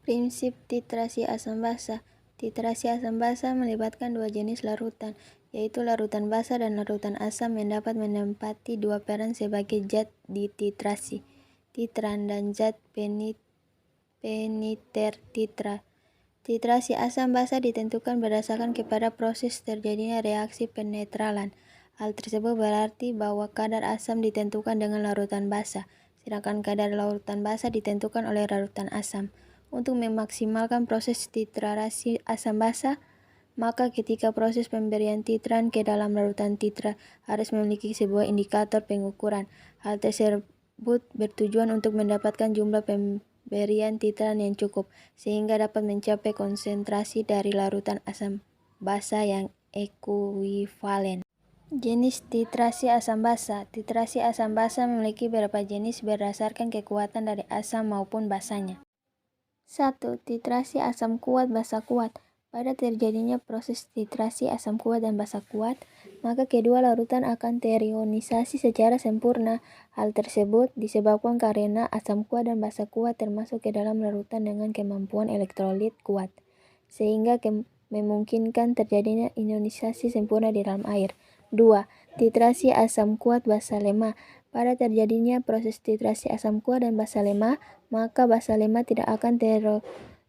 Prinsip titrasi asam basa. Titrasi asam basa melibatkan dua jenis larutan, yaitu larutan basa dan larutan asam yang dapat menempati dua peran sebagai zat di titrasi, titran, dan zat peniter titra. Titrasi asam basa ditentukan berdasarkan kepada proses terjadinya reaksi penetralan. Hal tersebut berarti bahwa kadar asam ditentukan dengan larutan basa, sedangkan kadar larutan basa ditentukan oleh larutan asam. Untuk memaksimalkan proses titrasi asam basa, maka ketika proses pemberian titran ke dalam larutan titra harus memiliki sebuah indikator pengukuran. Hal tersebut bertujuan untuk mendapatkan jumlah pemberian titran yang cukup, sehingga dapat mencapai konsentrasi dari larutan asam basa yang ekuivalen. Jenis titrasi asam basa. Titrasi asam basa memiliki beberapa jenis berdasarkan kekuatan dari asam maupun basanya. 1. Titrasi asam kuat basa kuat. Pada terjadinya proses titrasi asam kuat dan basa kuat, maka kedua larutan akan terionisasi secara sempurna. Hal tersebut disebabkan karena asam kuat dan basa kuat termasuk ke dalam larutan dengan kemampuan elektrolit kuat, sehingga memungkinkan terjadinya ionisasi sempurna di dalam air. 2. Titrasi asam kuat basa lemah. Pada terjadinya proses titrasi asam kuat dan basa lemah, maka basa lemah tidak akan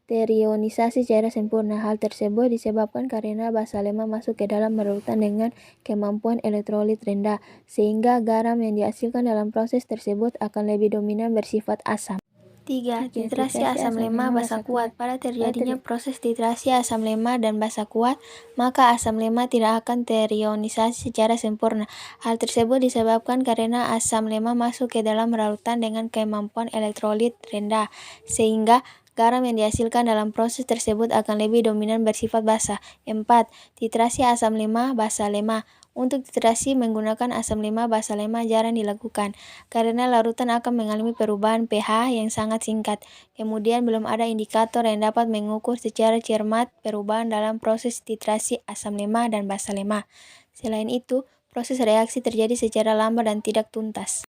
terionisasi secara sempurna. Hal tersebut disebabkan karena basa lemah masuk ke dalam larutan dengan kemampuan elektrolit rendah, sehingga garam yang dihasilkan dalam proses tersebut akan lebih dominan bersifat asam. 3. Titrasi asam lemah basa kuat. Pada terjadinya proses titrasi asam lemah dan basa kuat, maka asam lemah tidak akan terionisasi secara sempurna. Hal tersebut disebabkan karena asam lemah masuk ke dalam larutan dengan kemampuan elektrolit rendah, sehingga garam yang dihasilkan dalam proses tersebut akan lebih dominan bersifat basa. 4. Titrasi asam lemah basa lemah. Untuk titrasi menggunakan asam lemah basa lemah jarang dilakukan, karena larutan akan mengalami perubahan pH yang sangat singkat. Kemudian belum ada indikator yang dapat mengukur secara cermat perubahan dalam proses titrasi asam lemah dan basa lemah. Selain itu, proses reaksi terjadi secara lambat dan tidak tuntas.